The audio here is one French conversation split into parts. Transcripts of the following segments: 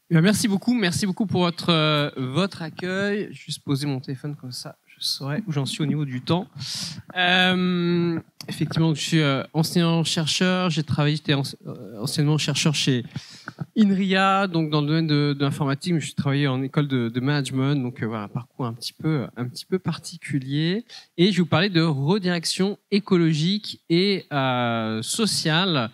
Bien, merci beaucoup pour votre accueil. Juste poser mon téléphone comme ça, je saurai où j'en suis au niveau du temps. Effectivement, je suis enseignant-chercheur. J'étais anciennement chercheur chez INRIA, donc dans le domaine de l'informatique, mais je suis travaillé en école de management, donc voilà, un parcours un petit peu particulier. Et je vais vous parler de redirection écologique et sociale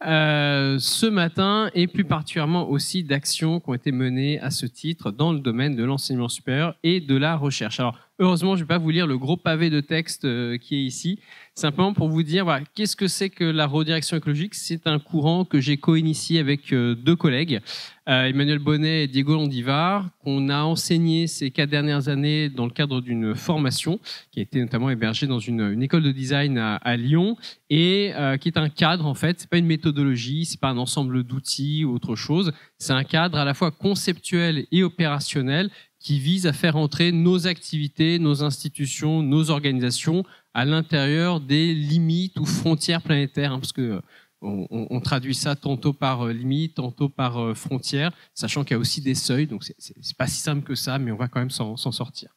ce matin, et plus particulièrement aussi d'actions qui ont été menées à ce titre dans le domaine de l'enseignement supérieur et de la recherche. Alors, heureusement, je ne vais pas vous lire le gros pavé de texte qui est ici, simplement pour vous dire voilà, qu'est-ce que c'est que la redirection écologique. C'est un courant que j'ai co-initié avec deux collègues, Emmanuel Bonnet et Diego Landivar, qu'on a enseigné ces 4 dernières années dans le cadre d'une formation qui a été notamment hébergée dans une école de design à Lyon, et qui est un cadre, en fait. C'est pas une méthodologie, c'est pas un ensemble d'outils ou autre chose. C'est un cadre à la fois conceptuel et opérationnel qui vise à faire entrer nos activités, nos institutions, nos organisations à l'intérieur des limites ou frontières planétaires, hein, parce que on traduit ça tantôt par limite, tantôt par frontière, sachant qu'il y a aussi des seuils, donc c'est pas si simple que ça, mais on va quand même s'en sortir.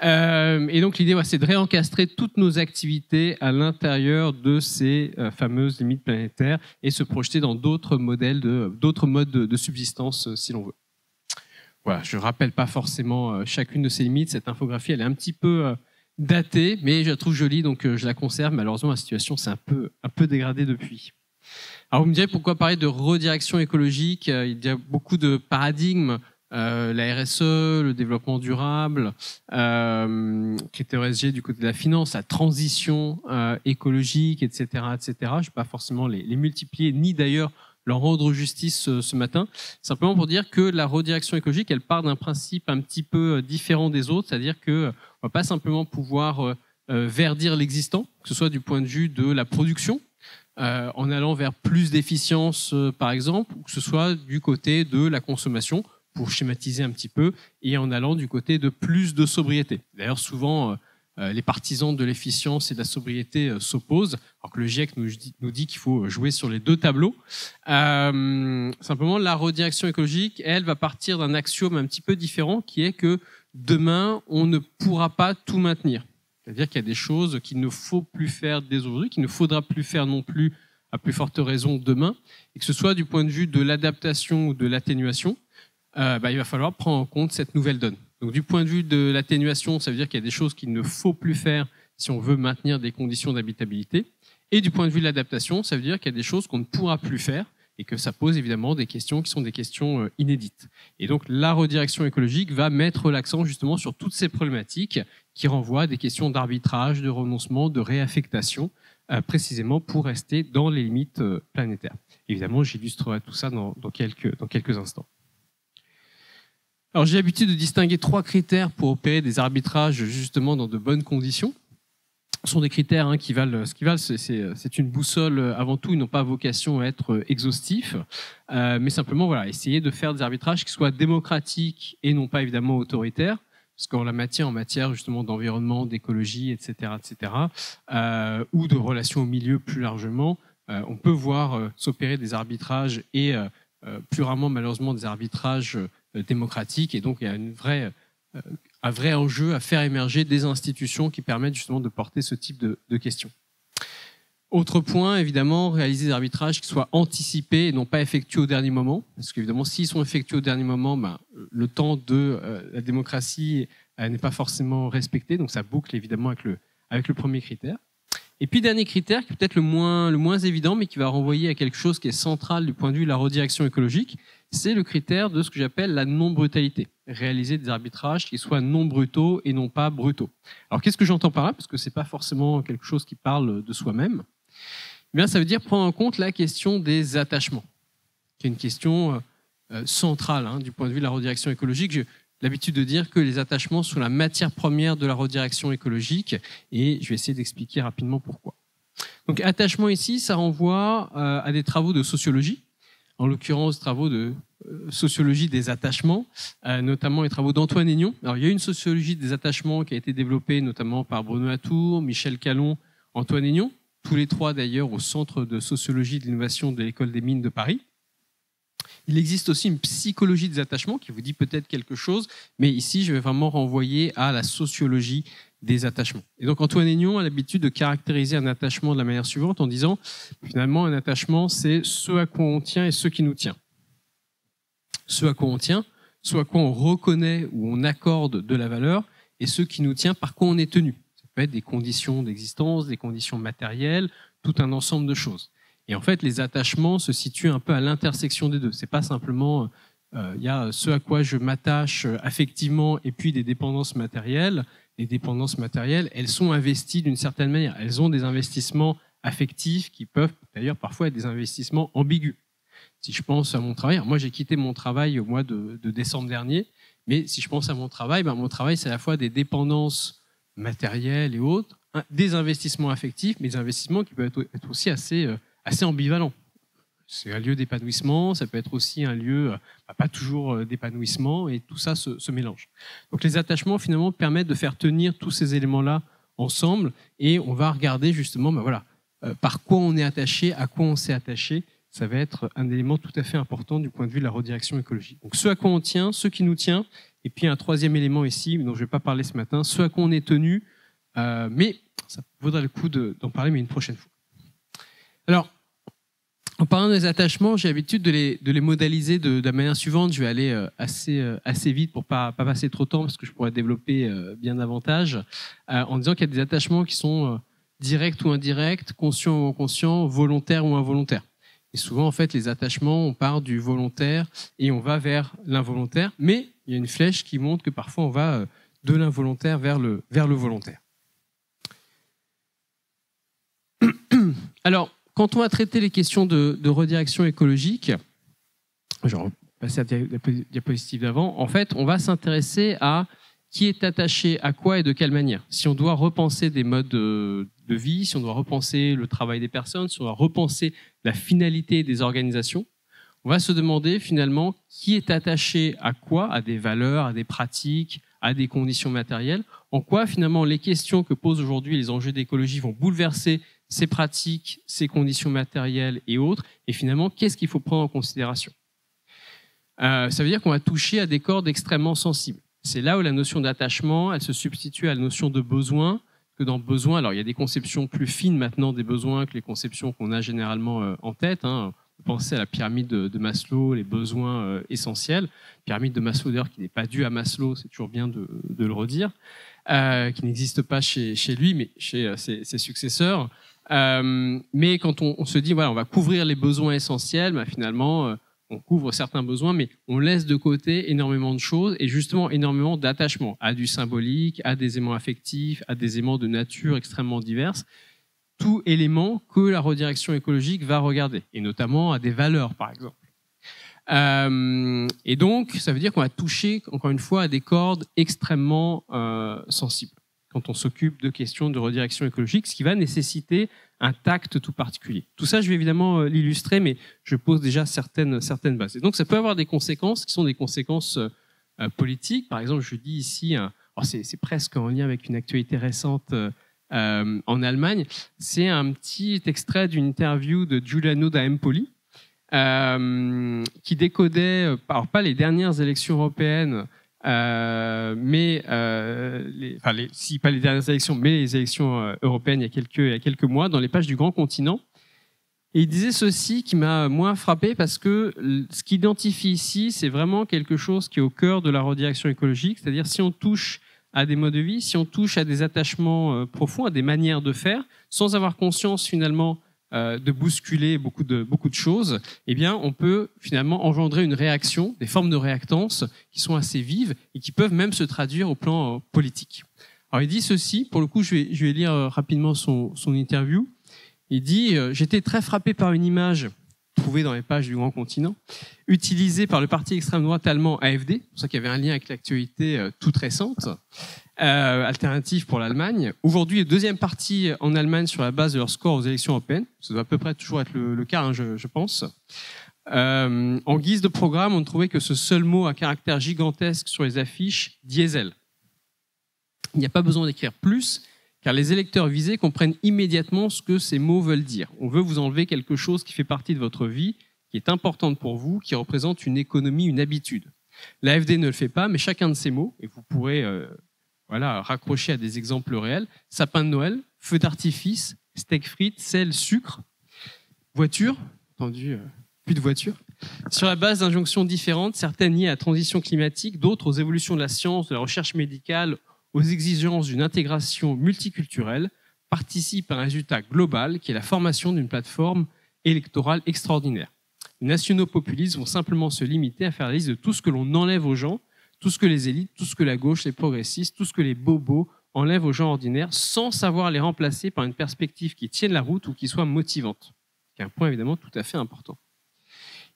Et donc l'idée, c'est de réencastrer toutes nos activités à l'intérieur de ces fameuses limites planétaires et se projeter dans d'autres modèles, d'autres modes de subsistance, si l'on veut. Voilà, je ne rappelle pas forcément chacune de ces limites. Cette infographie, elle est un petit peu datée, mais je la trouve jolie, donc je la conserve. Malheureusement, la situation s'est un peu dégradée depuis. Alors vous me direz pourquoi parler de redirection écologique. Il y a beaucoup de paradigmes. La RSE, le développement durable, critères ESG du côté de la finance, la transition écologique, etc., etc. Je ne vais pas forcément les multiplier, ni d'ailleurs leur rendre justice ce matin. Simplement pour dire que la redirection écologique, elle part d'un principe un petit peu différent des autres, c'est-à-dire qu'on ne va pas simplement pouvoir verdir l'existant, que ce soit du point de vue de la production, en allant vers plus d'efficience, par exemple, ou que ce soit du côté de la consommation, pour schématiser un petit peu, et en allant du côté de plus de sobriété. D'ailleurs, souvent, les partisans de l'efficience et de la sobriété s'opposent, alors que le GIEC nous dit qu'il faut jouer sur les deux tableaux. Simplement, la redirection écologique, elle, va partir d'un axiome un petit peu différent, qui est que demain, on ne pourra pas tout maintenir. C'est-à-dire qu'il y a des choses qu'il ne faut plus faire dès aujourd'hui, qu'il ne faudra plus faire non plus, à plus forte raison, demain, et que ce soit du point de vue de l'adaptation ou de l'atténuation, il va falloir prendre en compte cette nouvelle donne. Donc, du point de vue de l'atténuation, ça veut dire qu'il y a des choses qu'il ne faut plus faire si on veut maintenir des conditions d'habitabilité. Et du point de vue de l'adaptation, ça veut dire qu'il y a des choses qu'on ne pourra plus faire et que ça pose évidemment des questions qui sont des questions inédites. Et donc, la redirection écologique va mettre l'accent justement sur toutes ces problématiques qui renvoient à des questions d'arbitrage, de renoncement, de réaffectation, précisément pour rester dans les limites planétaires. Évidemment, j'illustrerai tout ça dans quelques instants. Alors, j'ai l'habitude de distinguer 3 critères pour opérer des arbitrages justement dans de bonnes conditions. Ce sont des critères qui valent ce qu'ils valent. C'est une boussole avant tout. Ils n'ont pas vocation à être exhaustifs, mais simplement voilà, essayer de faire des arbitrages qui soient démocratiques et non pas évidemment autoritaires. Parce qu'en matière justement d'environnement, d'écologie, etc., ou de relations au milieu plus largement, on peut voir s'opérer des arbitrages et plus rarement malheureusement des arbitrages démocratique, et donc il y a un vrai enjeu à faire émerger des institutions qui permettent justement de porter ce type de questions. Autre point, évidemment, réaliser des arbitrages qui soient anticipés et non pas effectués au dernier moment, parce qu'évidemment, s'ils sont effectués au dernier moment, le temps de la démocratie n'est pas forcément respecté, donc ça boucle évidemment avec le premier critère. Et puis, dernier critère, qui est peut-être le moins évident, mais qui va renvoyer à quelque chose qui est central du point de vue de la redirection écologique, c'est le critère de ce que j'appelle la non-brutalité. Réaliser des arbitrages qui soient non brutaux et non pas brutaux. Alors, qu'est-ce que j'entends par là? Parce que c'est pas forcément quelque chose qui parle de soi-même. Eh bien, ça veut dire prendre en compte la question des attachements, qui est une question centrale du point de vue de la redirection écologique. J'ai l'habitude de dire que les attachements sont la matière première de la redirection écologique, et je vais essayer d'expliquer rapidement pourquoi. Donc, attachement ici, ça renvoie à des travaux de sociologie, en l'occurrence travaux de sociologie des attachements, notamment les travaux d'Antoine Aignon. Alors, il y a une sociologie des attachements qui a été développée notamment par Bruno Latour, Michel Callon, Antoine Aignon, tous les 3 d'ailleurs au Centre de sociologie de l'innovation de l'École des mines de Paris. Il existe aussi une psychologie des attachements qui vous dit peut-être quelque chose, mais ici, je vais vraiment renvoyer à la sociologie des attachements. Et donc, Antoine Aignon a l'habitude de caractériser un attachement de la manière suivante en disant, finalement, un attachement, c'est ce à quoi on tient et ce qui nous tient. Ce à quoi on tient, ce à quoi on reconnaît ou on accorde de la valeur, et ce qui nous tient, par quoi on est tenu. Ça peut être des conditions d'existence, des conditions matérielles, tout un ensemble de choses. Et en fait, les attachements se situent un peu à l'intersection des deux. C'est pas simplement il y a ce à quoi je m'attache affectivement et puis des dépendances matérielles. Les dépendances matérielles, elles sont investies d'une certaine manière. Elles ont des investissements affectifs qui peuvent d'ailleurs parfois être des investissements ambigus. Si je pense à mon travail, moi j'ai quitté mon travail au mois de décembre dernier, mais si je pense à mon travail c'est à la fois des dépendances matérielles et autres, des investissements affectifs, mais des investissements qui peuvent être aussi assez ambivalents. C'est un lieu d'épanouissement, ça peut être aussi un lieu pas toujours d'épanouissement, et tout ça se mélange. Donc les attachements finalement permettent de faire tenir tous ces éléments-là ensemble, et on va regarder justement par quoi on est attaché, à quoi on s'est attaché. Ça va être un élément tout à fait important du point de vue de la redirection écologique. Donc ce à quoi on tient, ce qui nous tient, et puis un troisième élément ici, dont je ne vais pas parler ce matin, ce à quoi on est tenu, mais ça vaudra le coup d'en parler, mais une prochaine fois. Alors, en parlant des attachements, j'ai l'habitude de les modéliser de la manière suivante. Je vais aller assez vite pour pas passer trop de temps, parce que je pourrais développer bien davantage, en disant qu'il y a des attachements qui sont directs ou indirects, conscients ou inconscients, volontaires ou involontaires. Et souvent, en fait, les attachements, on part du volontaire et on va vers l'involontaire, mais il y a une flèche qui montre que parfois on va de l'involontaire vers le volontaire. Alors, quand on va traiter les questions de redirection écologique, je vais passer à la diapositive d'avant, en fait, on va s'intéresser à qui est attaché à quoi et de quelle manière. Si on doit repenser des modes de vie, si on doit repenser le travail des personnes, si on doit repenser la finalité des organisations, on va se demander finalement qui est attaché à quoi, à des valeurs, à des pratiques, à des conditions matérielles, en quoi finalement les questions que posent aujourd'hui les enjeux d'écologie vont bouleverser ces pratiques, ces conditions matérielles et autres, et finalement qu'est-ce qu'il faut prendre en considération. Ça veut dire qu'on va toucher à des cordes extrêmement sensibles. C'est là où la notion d'attachement, elle se substitue à la notion de besoin, que dans besoin, alors il y a des conceptions plus fines maintenant des besoins que les conceptions qu'on a généralement en tête. Pensez à la pyramide de Maslow, les besoins essentiels. Pyramide de Maslow d'ailleurs qui n'est pas due à Maslow, c'est toujours bien de le redire, qui n'existe pas chez lui, mais chez ses successeurs. Mais quand on se dit voilà, on va couvrir les besoins essentiels, finalement on couvre certains besoins, mais on laisse de côté énormément de choses et justement énormément d'attachement à du symbolique, à des éléments affectifs, à des éléments de nature extrêmement diverses. Tout élément que la redirection écologique va regarder, et notamment à des valeurs, par exemple. Et donc, ça veut dire qu'on va toucher, encore une fois, à des cordes extrêmement sensibles quand on s'occupe de questions de redirection écologique, ce qui va nécessiter un tact tout particulier. Tout ça, je vais évidemment l'illustrer, mais je pose déjà certaines bases. Et donc, ça peut avoir des conséquences qui sont des conséquences politiques. Par exemple, je dis ici, c'est presque en lien avec une actualité récente en Allemagne, c'est un petit extrait d'une interview de Giuliano da Empoli qui décodait, alors pas les dernières élections européennes, mais pas les dernières élections, mais les élections européennes il y a quelques mois, dans les pages du Grand Continent. Et il disait ceci qui m'a moins frappé, parce que ce qu'il identifie ici, c'est vraiment quelque chose qui est au cœur de la redirection écologique, c'est-à-dire si on touche à des modes de vie, si on touche à des attachements profonds, à des manières de faire, sans avoir conscience finalement de bousculer beaucoup de choses, eh bien, on peut finalement engendrer une réaction, des formes de réactance qui sont assez vives et qui peuvent même se traduire au plan politique. Alors, il dit ceci, pour le coup, je vais lire rapidement son interview. Il dit « J'étais très frappé par une image trouvée dans les pages du Grand Continent, utilisée par le parti extrême droite allemand AfD, c'est pour ça qu'il y avait un lien avec l'actualité toute récente, alternative pour l'Allemagne. Aujourd'hui, le deuxième parti en Allemagne sur la base de leur score aux élections européennes. Ça doit à peu près toujours être le cas, je pense. En guise de programme, on trouvait que ce seul mot à caractère gigantesque sur les affiches, diesel. Il n'y a pas besoin d'écrire plus, car les électeurs visés comprennent immédiatement ce que ces mots veulent dire. On veut vous enlever quelque chose qui fait partie de votre vie, qui est importante pour vous, qui représente une économie, une habitude. L'AFD ne le fait pas, mais chacun de ces mots, et vous pourrez raccrocher à des exemples réels, sapin de Noël, feu d'artifice, steak frites, sel, sucre, voiture, entendu, plus de voiture, sur la base d'injonctions différentes, certaines liées à la transition climatique, d'autres aux évolutions de la science, de la recherche médicale, aux exigences d'une intégration multiculturelle, participent à un résultat global qui est la formation d'une plateforme électorale extraordinaire. Les nationaux-populistes vont simplement se limiter à faire la liste de tout ce que l'on enlève aux gens, tout ce que les élites, tout ce que la gauche, les progressistes, tout ce que les bobos enlèvent aux gens ordinaires, sans savoir les remplacer par une perspective qui tienne la route ou qui soit motivante. C'est un point évidemment tout à fait important.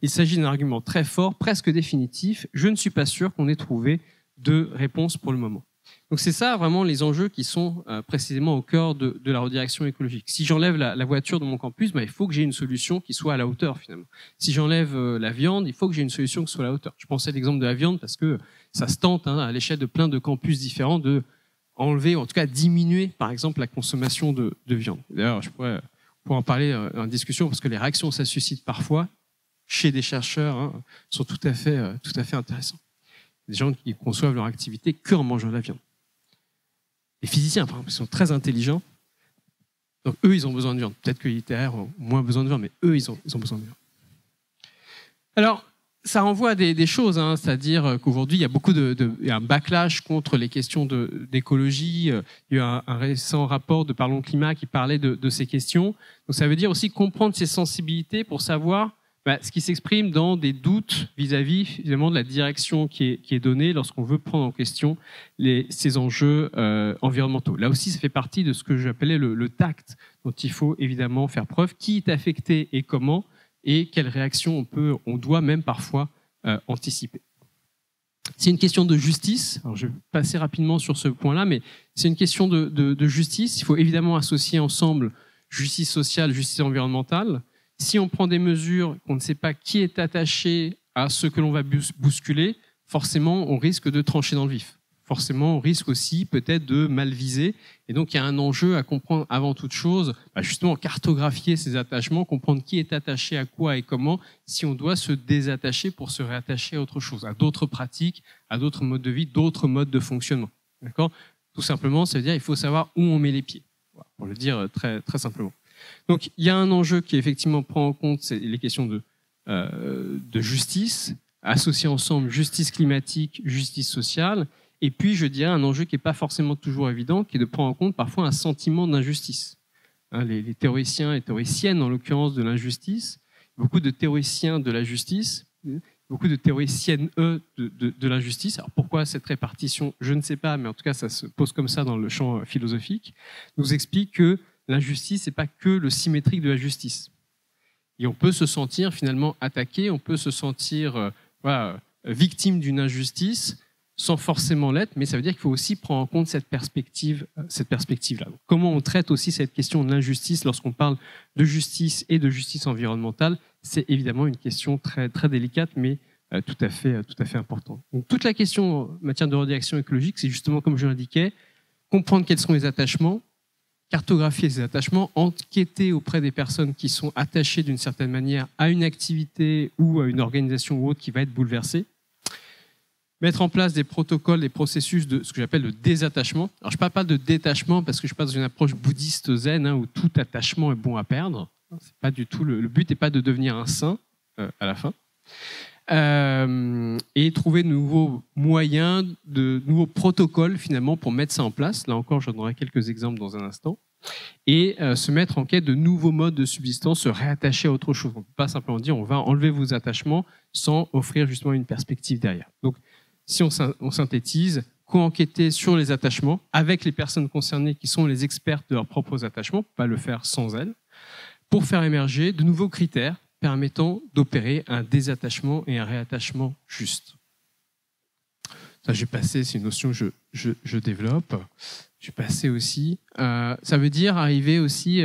Il s'agit d'un argument très fort, presque définitif. Je ne suis pas sûr qu'on ait trouvé de réponse pour le moment. Donc c'est ça vraiment les enjeux qui sont précisément au cœur de la redirection écologique. Si j'enlève la voiture de mon campus, il faut que j'ai une solution qui soit à la hauteur finalement. Si j'enlève la viande, il faut que j'ai une solution qui soit à la hauteur. Je pensais à l'exemple de la viande parce que ça se tente à l'échelle de plein de campus différents de enlever, ou en tout cas diminuer par exemple la consommation de viande. D'ailleurs, je pourrais en parler en discussion parce que les réactions que ça suscite parfois chez des chercheurs sont tout à fait intéressantes. Des gens qui conçoivent leur activité qu'en mangeant de la viande. Les physiciens, par exemple, ils sont très intelligents. Donc, eux, ils ont besoin de viande. Peut-être que les littéraires ont moins besoin de viande, mais eux, ils ont besoin de viande. Alors, ça renvoie à des choses, c'est-à-dire qu'aujourd'hui, il y a beaucoup il y a un backlash contre les questions d'écologie. Il y a eu un récent rapport de Parlons Climat qui parlait de ces questions. Donc, ça veut dire aussi comprendre ces sensibilités pour savoir ce qui s'exprime dans des doutes vis-à-vis finalement de la direction qui est donnée lorsqu'on veut prendre en question ces enjeux environnementaux. Là aussi, ça fait partie de ce que j'appelais le tact dont il faut évidemment faire preuve. Qui est affecté et comment, et quelles réactions on doit même parfois anticiper. C'est une question de justice. Alors, je vais passer rapidement sur ce point-là, mais c'est une question de justice. Il faut évidemment associer ensemble justice sociale, justice environnementale. Si on prend des mesures qu'on ne sait pas qui est attaché à ce que l'on va bousculer, forcément, on risque de trancher dans le vif. Forcément, on risque aussi peut-être de mal viser. Et donc, il y a un enjeu à comprendre avant toute chose, justement cartographier ces attachements, comprendre qui est attaché à quoi et comment, si on doit se désattacher pour se réattacher à autre chose, à d'autres pratiques, à d'autres modes de vie, d'autres modes de fonctionnement. D'accord ? Tout simplement, ça veut dire qu'il faut savoir où on met les pieds, pour le dire très, très simplement. Donc, il y a un enjeu qui effectivement prend en compte les questions de justice, associer ensemble justice climatique, justice sociale, et puis, je dirais, un enjeu qui n'est pas forcément toujours évident, qui est de prendre en compte parfois un sentiment d'injustice. Les théoriciens et théoriciennes, en l'occurrence, de l'injustice, beaucoup de théoriciens de la justice, beaucoup de théoriciennes, de l'injustice. Alors, pourquoi cette répartition ? Je ne sais pas, mais en tout cas, ça se pose comme ça dans le champ philosophique, nous explique que l'injustice, ce n'est pas que le symétrique de la justice. Et on peut se sentir finalement attaqué, on peut se sentir victime d'une injustice sans forcément l'être, mais ça veut dire qu'il faut aussi prendre en compte cette perspective-là. Comment on traite aussi cette question de l'injustice lorsqu'on parle de justice et de justice environnementale, c'est évidemment une question très, très délicate, mais tout à fait importante. Donc, toute la question en matière de redirection écologique, c'est justement, comme je l'indiquais, comprendre quels sont les attachements, cartographier ces attachements, enquêter auprès des personnes qui sont attachées d'une certaine manière à une activité ou à une organisation ou autre qui va être bouleversée, mettre en place des protocoles, des processus de ce que j'appelle le désattachement. Alors, je ne parle pas de détachement parce que je passe dans une approche bouddhiste zen où tout attachement est bon à perdre. C'est pas du tout le but n'est pas de devenir un saint à la fin. Et trouver de nouveaux moyens, de nouveaux protocoles finalement pour mettre ça en place. Là encore, je donnerai quelques exemples dans un instant. Et se mettre en quête de nouveaux modes de subsistance, se réattacher à autre chose. On ne peut pas simplement dire on va enlever vos attachements sans offrir justement une perspective derrière. Donc, si on synthétise, co-enquêter sur les attachements avec les personnes concernées qui sont les expertes de leurs propres attachements, pas le faire sans elles, pour faire émerger de nouveaux critères permettant d'opérer un désattachement et un réattachement juste. Ça, j'ai passé, c'est une notion que je développe. J'ai passé aussi. Ça veut dire arriver aussi,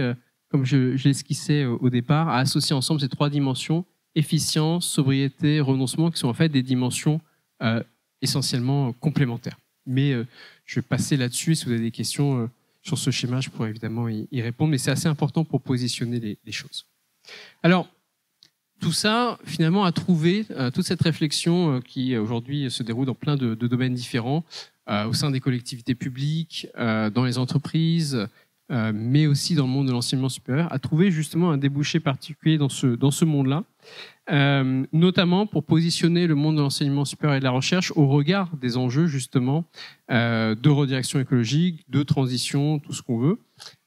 comme je l'esquissais au départ, à associer ensemble ces trois dimensions, efficience, sobriété, renoncement, qui sont en fait des dimensions essentiellement complémentaires. Mais je vais passer là-dessus. Si vous avez des questions sur ce schéma, je pourrais évidemment y répondre, mais c'est assez important pour positionner les choses. Alors, tout ça, finalement, a trouvé toute cette réflexion qui aujourd'hui se déroule dans plein de domaines différents, au sein des collectivités publiques, dans les entreprises, mais aussi dans le monde de l'enseignement supérieur, a trouvé justement un débouché particulier dans ce monde-là, notamment pour positionner le monde de l'enseignement supérieur et de la recherche au regard des enjeux justement de redirection écologique, de transition, tout ce qu'on veut,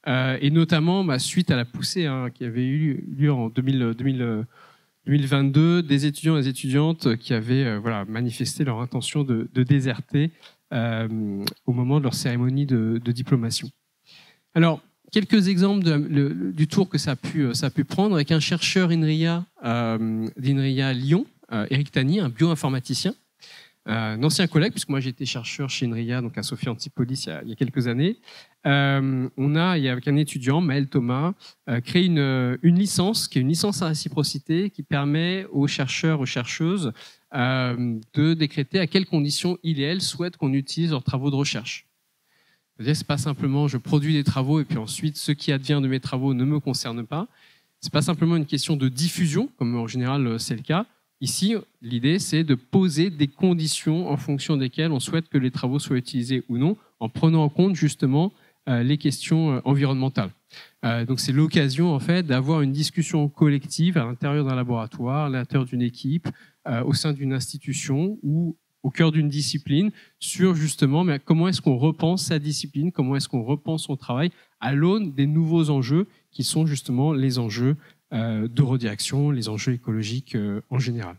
et notamment suite à la poussée qui avait eu lieu en 2022, des étudiants et des étudiantes qui avaient manifesté leur intention de déserter au moment de leur cérémonie de diplomation. Alors, quelques exemples du tour que ça a pu prendre avec un chercheur d'INRIA Lyon, Eric Tani, un bioinformaticien, un ancien collègue, puisque moi j'ai été chercheur chez INRIA, donc à Sophia Antipolis, il y a quelques années. Il y a avec un étudiant, Maël Thomas, créé une licence, qui est une licence à réciprocité, qui permet aux chercheurs, aux chercheuses de décréter à quelles conditions ils et elles souhaitent qu'on utilise leurs travaux de recherche. C'est-à-dire, c'est pas simplement je produis des travaux et puis ensuite ce qui advient de mes travaux ne me concerne pas. C'est pas simplement une question de diffusion, comme en général c'est le cas. Ici, l'idée, c'est de poser des conditions en fonction desquelles on souhaite que les travaux soient utilisés ou non, en prenant en compte justement les questions environnementales. Donc, c'est l'occasion en fait d'avoir une discussion collective à l'intérieur d'un laboratoire, à l'intérieur d'une équipe, au sein d'une institution ou au cœur d'une discipline sur justement comment est-ce qu'on repense sa discipline, comment est-ce qu'on repense son travail à l'aune des nouveaux enjeux qui sont justement les enjeux de redirection, les enjeux écologiques en général.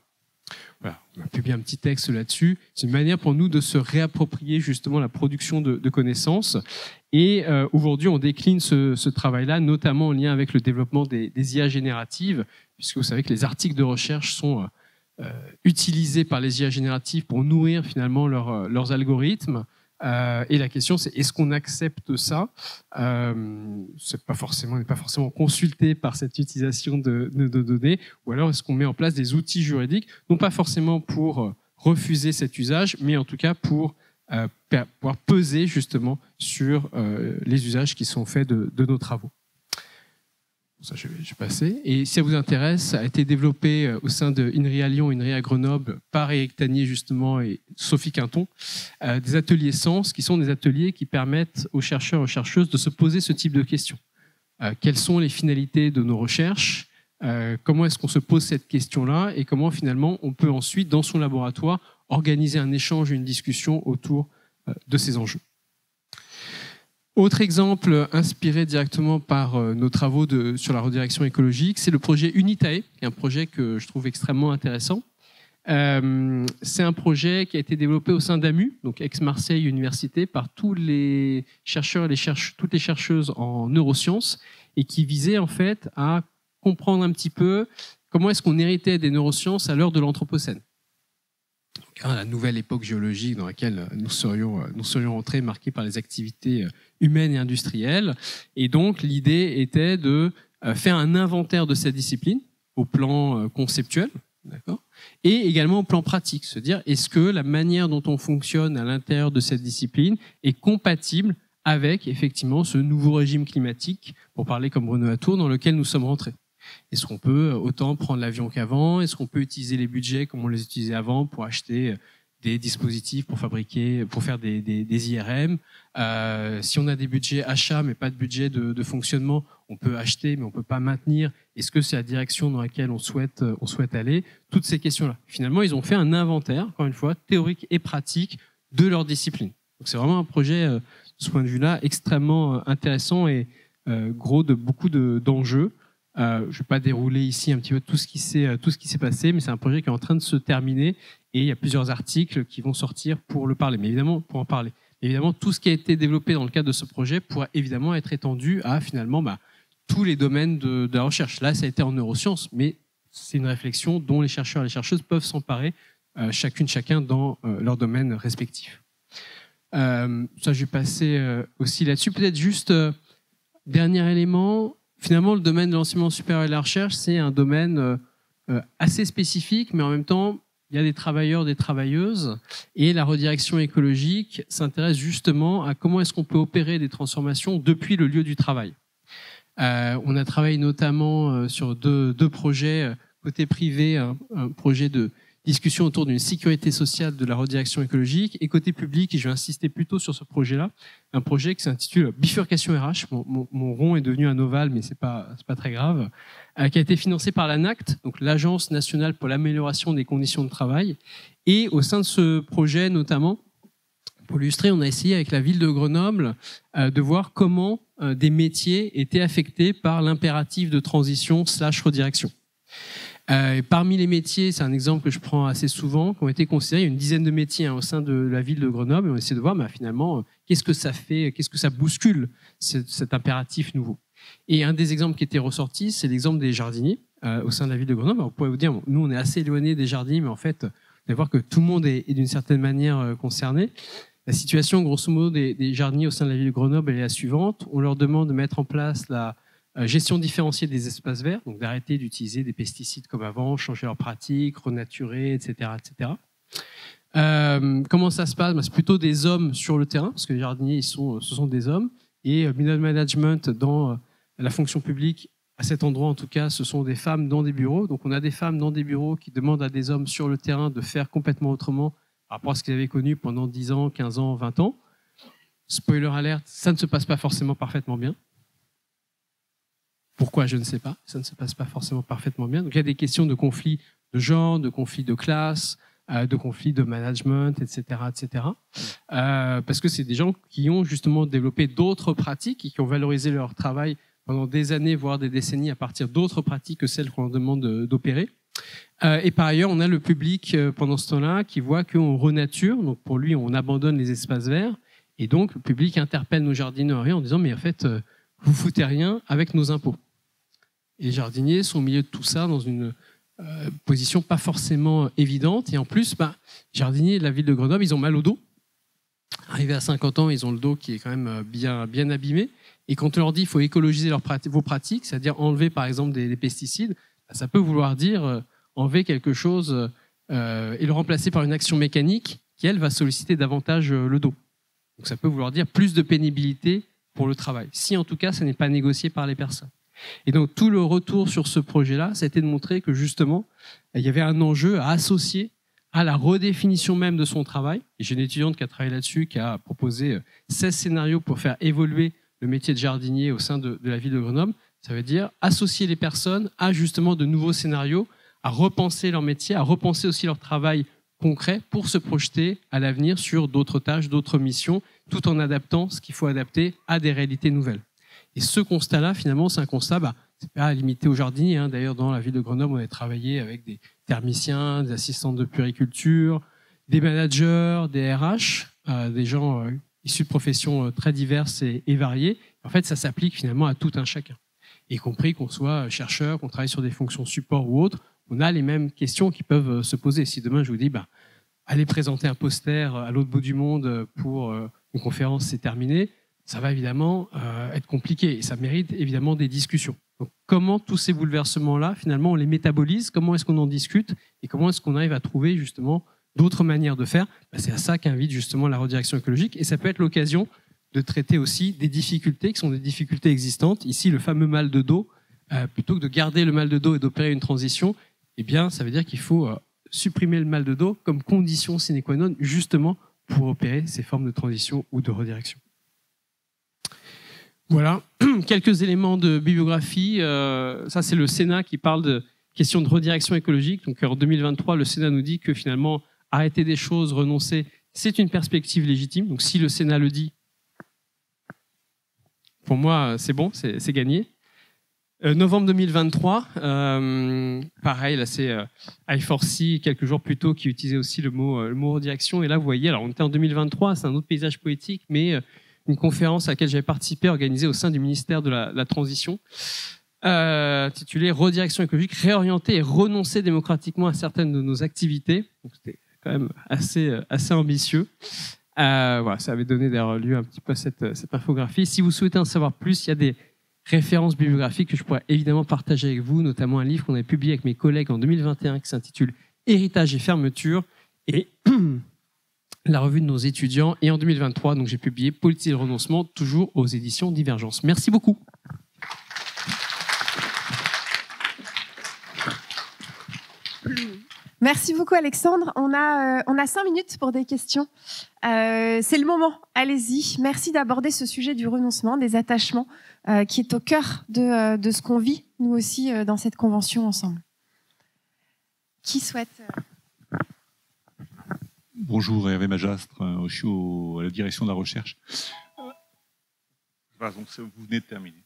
Voilà, on a publié un petit texte là-dessus. C'est une manière pour nous de se réapproprier justement la production de connaissances. Et aujourd'hui, on décline ce travail-là, notamment en lien avec le développement des IA génératives, puisque vous savez que les articles de recherche sont utilisés par les IA génératives pour nourrir finalement leurs algorithmes. Et la question, c'est est-ce qu'on accepte ça ? On n'est pas forcément consulté par cette utilisation de données, ou alors est-ce qu'on met en place des outils juridiques, non pas forcément pour refuser cet usage, mais en tout cas pour pouvoir peser justement sur les usages qui sont faits de nos travaux. Ça, je vais passer. Et si ça vous intéresse, ça a été développé au sein de INRIA Lyon, INRIA Grenoble, par Eric Tanier justement et Sophie Quinton, des ateliers sens, qui sont des ateliers qui permettent aux chercheurs et aux chercheuses de se poser ce type de questions. Quelles sont les finalités de nos recherches ? Comment est-ce qu'on se pose cette question-là ? Et comment finalement on peut ensuite, dans son laboratoire, organiser un échange, une discussion autour de ces enjeux. Autre exemple inspiré directement par nos travaux sur la redirection écologique, c'est le projet Unitae, qui est un projet que je trouve extrêmement intéressant. C'est un projet qui a été développé au sein d'AMU, donc Aix-Marseille Université, par tous les chercheurs et toutes les chercheuses en neurosciences, et qui visait en fait à comprendre un petit peu comment est-ce qu'on héritait des neurosciences à l'heure de l'Anthropocène. La nouvelle époque géologique dans laquelle nous serions entrés, marquée par les activités humaines et industrielles. Et donc, l'idée était de faire un inventaire de cette discipline au plan conceptuel, d'accord, et également au plan pratique, se dire est-ce que la manière dont on fonctionne à l'intérieur de cette discipline est compatible avec effectivement ce nouveau régime climatique, pour parler comme Bruno Latour, dans lequel nous sommes rentrés. Est-ce qu'on peut autant prendre l'avion qu'avant ? Est-ce qu'on peut utiliser les budgets comme on les utilisait avant pour acheter des dispositifs pour faire des IRM ? Si on a des budgets achats mais pas de budget de fonctionnement, on peut acheter mais on peut pas maintenir. Est-ce que c'est la direction dans laquelle on souhaite aller ? Toutes ces questions-là. Finalement, ils ont fait un inventaire, encore une fois, théorique et pratique de leur discipline. Donc c'est vraiment un projet, de ce point de vue-là, extrêmement intéressant et gros de beaucoup d'enjeux. Je ne vais pas dérouler ici un petit peu tout ce qui s'est passé, mais c'est un projet qui est en train de se terminer et il y a plusieurs articles qui vont sortir pour le parler. Mais évidemment, pour en parler. Évidemment, tout ce qui a été développé dans le cadre de ce projet pourra évidemment être étendu à finalement tous les domaines de la recherche. Là, ça a été en neurosciences, mais c'est une réflexion dont les chercheurs et les chercheuses peuvent s'emparer chacun dans leur domaine respectif. Ça, je vais passer aussi là-dessus. Peut-être juste dernier élément. Finalement, le domaine de l'enseignement supérieur et de la recherche, c'est un domaine assez spécifique, mais en même temps, il y a des travailleurs, des travailleuses, et la redirection écologique s'intéresse justement à comment est-ce qu'on peut opérer des transformations depuis le lieu du travail. On a travaillé notamment sur deux projets côté privé, un projet de discussion autour d'une sécurité sociale de la redirection écologique, et côté public, et je vais insister plutôt sur ce projet-là, un projet qui s'intitule Bifurcation RH. Mon rond est devenu un ovale, mais c'est pas très grave, qui a été financé par l'ANACT, donc l'Agence nationale pour l'amélioration des conditions de travail. Et au sein de ce projet, notamment, pour l'illustrer, on a essayé avec la ville de Grenoble de voir comment des métiers étaient affectés par l'impératif de transition / redirection. Et parmi les métiers, c'est un exemple que je prends assez souvent, qui ont été considérés, il y a une dizaine de métiers au sein de la ville de Grenoble, et on essaie de voir finalement qu'est-ce que ça fait, qu'est-ce que ça bouscule cet impératif nouveau. Et un des exemples qui était ressorti, c'est l'exemple des jardiniers au sein de la ville de Grenoble. Alors, vous pourrez vous dire, nous on est assez éloigné des jardiniers, mais en fait, vous allez voir que tout le monde est d'une certaine manière concerné. La situation, grosso modo, des jardiniers au sein de la ville de Grenoble, elle est la suivante. On leur demande de mettre en place la gestion différenciée des espaces verts, donc d'arrêter d'utiliser des pesticides comme avant, changer leurs pratiques, renaturer, etc. etc. Comment ça se passe? C'est plutôt des hommes sur le terrain, parce que les jardiniers, ce sont des hommes. Et middle management dans la fonction publique, à cet endroit en tout cas, ce sont des femmes dans des bureaux. Donc on a des femmes dans des bureaux qui demandent à des hommes sur le terrain de faire complètement autrement par rapport à ce qu'ils avaient connu pendant 10 ans, 15 ans, 20 ans. Spoiler alert, ça ne se passe pas forcément parfaitement bien. Pourquoi, je ne sais pas. Ça ne se passe pas forcément parfaitement bien. Donc il y a des questions de conflits de genre, de conflits de classe, de conflits de management, etc. etc. Parce que c'est des gens qui ont justement développé d'autres pratiques et qui ont valorisé leur travail pendant des années, voire des décennies, à partir d'autres pratiques que celles qu'on leur demande d'opérer. Et par ailleurs, on a le public pendant ce temps-là qui voit qu'on renature. Donc pour lui, on abandonne les espaces verts. Et donc le public interpelle nos jardiniers en disant « mais en fait, vous foutez rien avec nos impôts ». Et les jardiniers sont au milieu de tout ça dans une position pas forcément évidente. Et en plus, les jardiniers de la ville de Grenoble, ils ont mal au dos. Arrivés à 50 ans, ils ont le dos qui est quand même bien abîmé. Et quand on leur dit qu'il faut écologiser vos pratiques, c'est-à-dire enlever par exemple des pesticides, ça peut vouloir dire enlever quelque chose et le remplacer par une action mécanique qui, elle, va solliciter davantage le dos. Donc ça peut vouloir dire plus de pénibilité pour le travail, si en tout cas ça n'est pas négocié par les personnes. Et donc tout le retour sur ce projet-là, ça a été de montrer que justement, il y avait un enjeu à associer à la redéfinition même de son travail. Et j'ai une étudiante qui a travaillé là-dessus, qui a proposé 16 scénarios pour faire évoluer le métier de jardinier au sein de la ville de Grenoble. Ça veut dire associer les personnes à justement de nouveaux scénarios, à repenser leur métier, à repenser aussi leur travail concret pour se projeter à l'avenir sur d'autres tâches, d'autres missions, tout en adaptant ce qu'il faut adapter à des réalités nouvelles. Et ce constat-là, finalement, c'est un constat, c'est pas limité aux jardiniers. D'ailleurs, dans la ville de Grenoble, on a travaillé avec des thermiciens, des assistantes de puériculture, des managers, des RH, des gens issus de professions très diverses et variées. En fait, ça s'applique finalement à tout un chacun. Y compris qu'on soit chercheur, qu'on travaille sur des fonctions support ou autres, on a les mêmes questions qui peuvent se poser. Si demain, je vous dis, allez présenter un poster à l'autre bout du monde pour une conférence, c'est terminé, ça va évidemment être compliqué et ça mérite évidemment des discussions. Donc, comment tous ces bouleversements-là, finalement, on les métabolise? Comment est-ce qu'on en discute? Et comment est-ce qu'on arrive à trouver justement d'autres manières de faire? C'est à ça qu'invite justement la redirection écologique. Et ça peut être l'occasion de traiter aussi des difficultés qui sont des difficultés existantes. Ici, le fameux mal de dos, plutôt que de garder le mal de dos et d'opérer une transition, ça veut dire qu'il faut supprimer le mal de dos comme condition sine qua non justement pour opérer ces formes de transition ou de redirection. Voilà, quelques éléments de bibliographie. Ça, c'est le Sénat qui parle de questions de redirection écologique. Donc, en 2023, le Sénat nous dit que finalement, arrêter des choses, renoncer, c'est une perspective légitime. Donc, si le Sénat le dit, pour moi, c'est bon, c'est gagné. Novembre 2023, pareil, là, c'est I4C, quelques jours plus tôt, qui utilisait aussi le mot redirection. Et là, vous voyez, alors on était en 2023, c'est un autre paysage poétique, mais une conférence à laquelle j'avais participé, organisée au sein du ministère de la Transition, intitulée « Redirection écologique, réorienter et renoncer démocratiquement à certaines de nos activités ». Donc c'était quand même assez ambitieux. Voilà, ça avait donné d'ailleurs lieu un petit peu à cette infographie. Si vous souhaitez en savoir plus, il y a des références bibliographiques que je pourrais évidemment partager avec vous, notamment un livre qu'on avait publié avec mes collègues en 2021 qui s'intitule « Héritage et fermeture » et la revue de nos étudiants. Et en 2023, donc j'ai publié Politique et le renoncement, toujours aux éditions Divergence. Merci beaucoup. Merci beaucoup Alexandre. On a 5 minutes pour des questions. C'est le moment, allez-y. Merci d'aborder ce sujet du renoncement, des attachements, qui est au cœur de ce qu'on vit, nous aussi, dans cette convention ensemble. Qui souhaite Bonjour, Hervé Majastre, je suis à la direction de la recherche. Voilà, donc vous venez de terminer.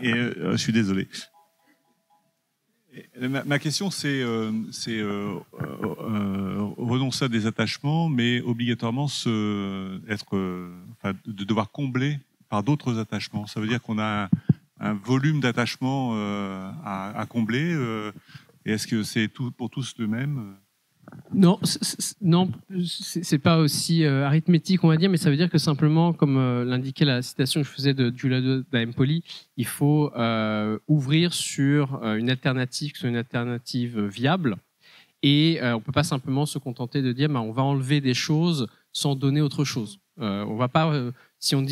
Je suis désolé. Ma question, c'est renoncer à des attachements, mais obligatoirement de devoir combler par d'autres attachements. Ça veut dire qu'on a un volume d'attachements à combler. Et est-ce que c'est pour tous le même ? Non, c'est pas aussi arithmétique, on va dire, mais ça veut dire que simplement, comme l'indiquait la citation que je faisais de Giuliano da Empoli, il faut ouvrir sur une alternative viable, et on peut pas simplement se contenter de dire on va enlever des choses sans donner autre chose. On va pas, si on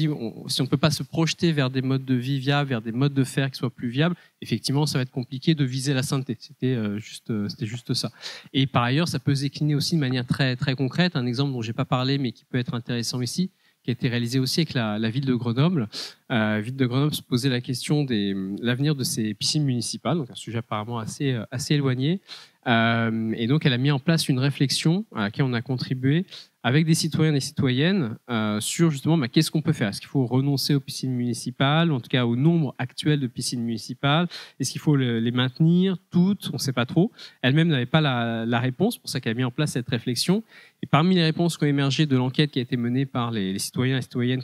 peut pas se projeter vers des modes de vie viables, vers des modes de faire qui soient plus viables, effectivement, ça va être compliqué de viser la sainteté. C'était juste ça. Et par ailleurs, ça peut se décliner aussi de manière très très concrète. Un exemple dont j'ai pas parlé, mais qui peut être intéressant ici, qui a été réalisé aussi avec la ville de Grenoble. La ville de Grenoble se posait la question de l'avenir de ses piscines municipales, donc un sujet apparemment assez éloigné. Et donc, elle a mis en place une réflexion à laquelle on a contribué avec des citoyens et citoyennes sur justement qu'est-ce qu'on peut faire. Est-ce qu'il faut renoncer aux piscines municipales, en tout cas au nombre actuel de piscines municipales? Est-ce qu'il faut les maintenir toutes? On ne sait pas trop. Elle-même n'avait pas la réponse, pour ça qu'elle a mis en place cette réflexion. Et parmi les réponses qui ont émergé de l'enquête qui a été menée par les citoyens et citoyennes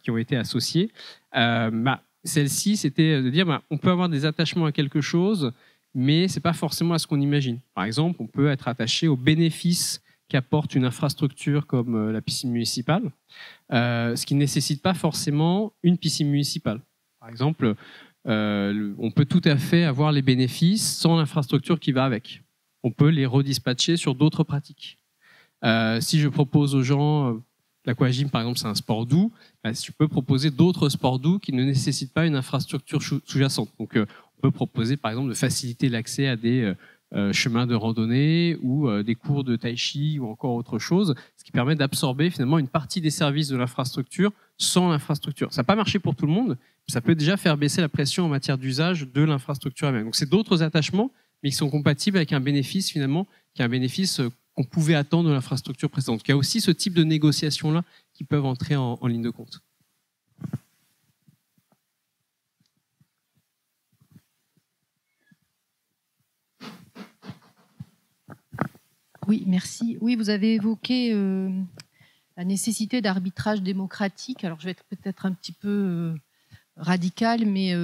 qui ont été associés, celle-ci, c'était de dire on peut avoir des attachements à quelque chose, mais c'est pas forcément à ce qu'on imagine. Par exemple, on peut être attaché aux bénéfices qu'apporte une infrastructure comme la piscine municipale, ce qui ne nécessite pas forcément une piscine municipale. Par exemple, on peut tout à fait avoir les bénéfices sans l'infrastructure qui va avec. On peut les redispatcher sur d'autres pratiques. Si je propose aux gens, l'aquagym par exemple c'est un sport doux, je peux proposer d'autres sports doux qui ne nécessitent pas une infrastructure sous-jacente. Donc on peut proposer par exemple de faciliter l'accès à des chemins de randonnée ou des cours de tai chi ou encore autre chose, ce qui permet d'absorber finalement une partie des services de l'infrastructure sans l'infrastructure. Ça n'a pas marché pour tout le monde, mais ça peut déjà faire baisser la pression en matière d'usage de l'infrastructure elle-même. Donc c'est d'autres attachements, mais qui sont compatibles avec un bénéfice finalement, qui est un bénéfice qu'on pouvait attendre de l'infrastructure précédente. Donc il y a aussi ce type de négociations-là qui peuvent entrer en ligne de compte. Oui, merci. Oui, vous avez évoqué la nécessité d'arbitrage démocratique. Alors, je vais être peut-être un petit peu radical, mais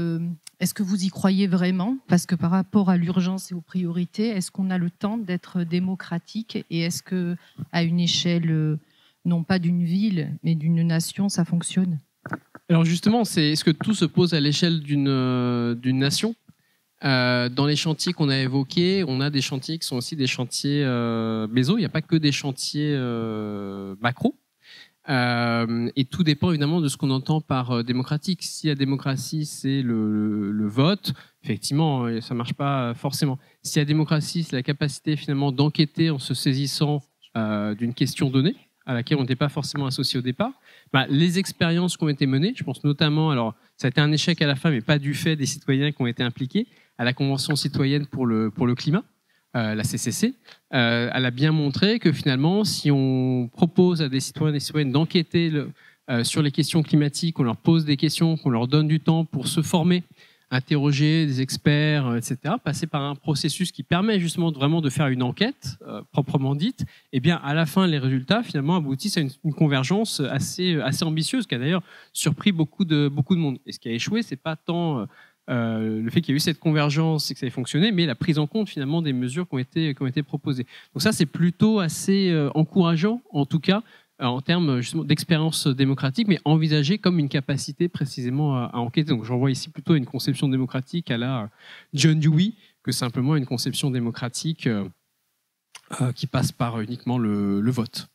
est-ce que vous y croyez vraiment? Parce que par rapport à l'urgence et aux priorités, est-ce qu'on a le temps d'être démocratique? Et est-ce que, à une échelle, non pas d'une ville, mais d'une nation, ça fonctionne? Alors justement, est-ce que tout se pose à l'échelle d'une nation? Dans les chantiers qu'on a évoqués, on a des chantiers qui sont aussi des chantiers méso. Il n'y a pas que des chantiers macro. Et tout dépend évidemment de ce qu'on entend par démocratique. Si la démocratie, c'est le vote, effectivement, ça marche pas forcément. Si la démocratie, c'est la capacité finalement d'enquêter en se saisissant d'une question donnée, à laquelle on n'était pas forcément associé au départ, les expériences qui ont été menées, je pense notamment, alors ça a été un échec à la fin, mais pas du fait des citoyens qui ont été impliqués, à la Convention citoyenne pour le climat, la CCC, elle a bien montré que finalement, si on propose à des citoyens et des citoyennes d'enquêter sur les questions climatiques, qu'on leur pose des questions, qu'on leur donne du temps pour se former, interroger des experts, etc., passer par un processus qui permet justement vraiment de faire une enquête proprement dite, et bien à la fin, les résultats finalement aboutissent à une convergence assez ambitieuse, qui a d'ailleurs surpris beaucoup de monde. Et ce qui a échoué, c'est pas tant le fait qu'il y a eu cette convergence et que ça ait fonctionné, mais la prise en compte finalement des mesures qui ont été proposées. Donc ça, c'est plutôt assez encourageant, en tout cas, en termes justement d'expérience démocratique, mais envisagé comme une capacité précisément à enquêter. Donc j'en vois ici plutôt une conception démocratique à la John Dewey que simplement une conception démocratique qui passe par uniquement le vote.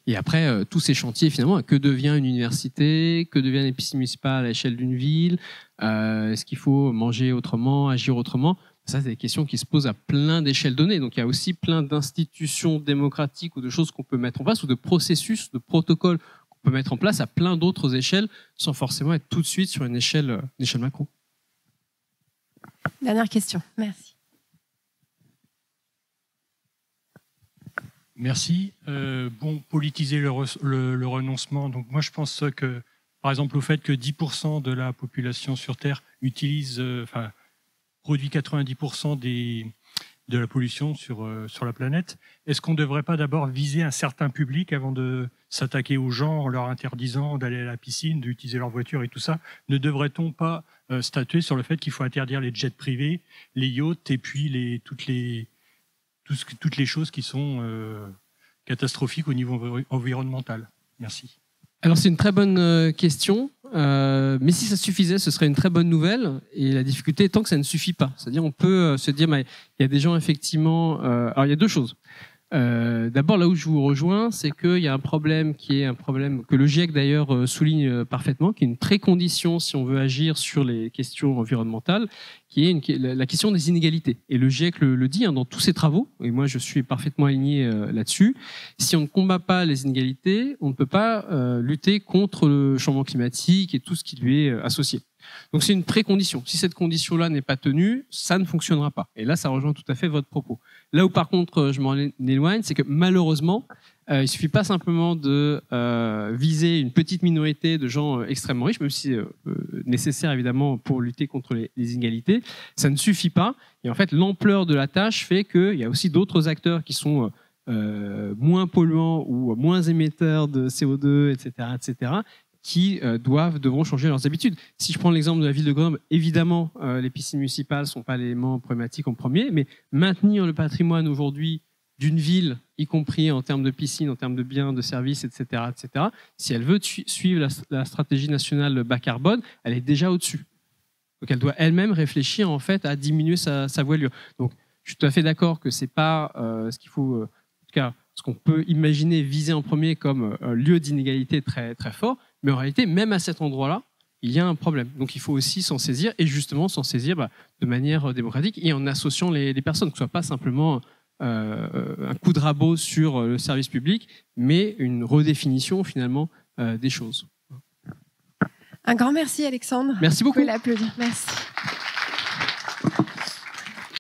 Et après, tous ces chantiers, finalement, que devient une université, que devient une épicerie municipale à l'échelle d'une ville, est-ce qu'il faut manger autrement, agir autrement? Ça, c'est des questions qui se posent à plein d'échelles données. Donc, il y a aussi plein d'institutions démocratiques ou de choses qu'on peut mettre en place, ou de processus, de protocoles qu'on peut mettre en place à plein d'autres échelles, sans forcément être tout de suite sur une échelle macro. Dernière question. Merci. Merci. Politiser le renoncement. Donc moi, je pense que, par exemple, au fait que 10% de la population sur Terre produit 90% de la pollution sur la planète, est-ce qu'on ne devrait pas d'abord viser un certain public avant de s'attaquer aux gens en leur interdisant d'aller à la piscine, d'utiliser leur voiture et tout ça? Ne devrait-on pas statuer sur le fait qu'il faut interdire les jets privés, les yachts et puis toutes les choses qui sont catastrophiques au niveau environnemental? Merci. Alors c'est une très bonne question, mais si ça suffisait, ce serait une très bonne nouvelle. Et la difficulté étant que ça ne suffit pas. C'est-à-dire on peut se dire, il y a des gens effectivement... alors il y a deux choses. D'abord, là où je vous rejoins, c'est qu'il y a un problème qui est un problème que le GIEC d'ailleurs souligne parfaitement, qui est une précondition si on veut agir sur les questions environnementales, qui est la question des inégalités. Et le GIEC le dit dans tous ses travaux, et moi je suis parfaitement aligné là-dessus. Si on ne combat pas les inégalités, on ne peut pas lutter contre le changement climatique et tout ce qui lui est associé. Donc c'est une précondition. Si cette condition-là n'est pas tenue, ça ne fonctionnera pas. Et là, ça rejoint tout à fait votre propos. Là où par contre je m'en éloigne, c'est que malheureusement, il suffit pas simplement de viser une petite minorité de gens extrêmement riches, même si c'est nécessaire évidemment pour lutter contre les inégalités. Ça ne suffit pas. Et en fait, l'ampleur de la tâche fait qu'il y a aussi d'autres acteurs qui sont moins polluants ou moins émetteurs de CO2, etc., qui devront changer leurs habitudes. Si je prends l'exemple de la ville de Grenoble, évidemment, les piscines municipales ne sont pas l'élément problématique en premier, mais maintenir le patrimoine aujourd'hui d'une ville, y compris en termes de piscines, en termes de biens, de services, etc., si elle veut suivre la stratégie nationale bas carbone, elle est déjà au-dessus. Donc elle doit elle-même réfléchir en fait à diminuer sa voilure. Donc je suis tout à fait d'accord que c'est pas ce qu'il faut, en tout cas, ce qu'on peut imaginer viser en premier comme lieu d'inégalité très très fort. Mais en réalité, même à cet endroit-là, il y a un problème. Donc il faut aussi s'en saisir, et justement s'en saisir de manière démocratique et en associant les personnes, que ce ne soit pas simplement un coup de rabot sur le service public, mais une redéfinition finalement des choses. Un grand merci Alexandre. Merci beaucoup. Vous pouvez l'applaudir. Merci.